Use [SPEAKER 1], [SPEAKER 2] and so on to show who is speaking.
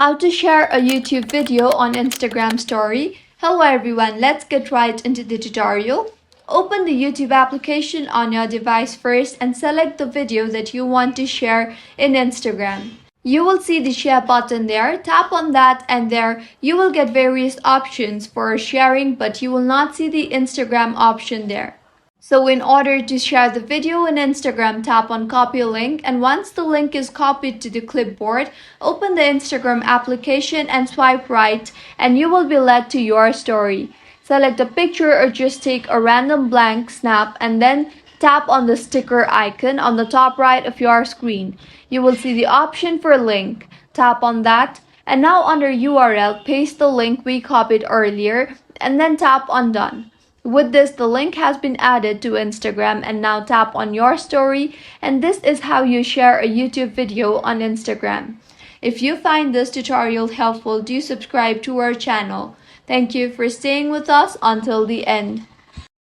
[SPEAKER 1] How to share a YouTube video on Instagram story. Hello everyone, let's get right into the tutorial. Open the YouTube application on your device first and select the video that you want to share in Instagram. You will see the share button there. Tap on that and there you will get various options for sharing, but you will not see the Instagram option there. So in order to share the video in Instagram, tap on copy link, and once the link is copied to the clipboard, open the Instagram application and swipe right and you will be led to your story. Select a picture or just take a random blank snap and then tap on the sticker icon on the top right of your screen. You will see the option for link. Tap on that and now under URL, paste the link we copied earlier and then tap on done. With this, the link has been added to Instagram, and now tap on your story, and this is how you share a YouTube video on Instagram. If you find this tutorial helpful, do subscribe to our channel. Thank you for staying with us until the end.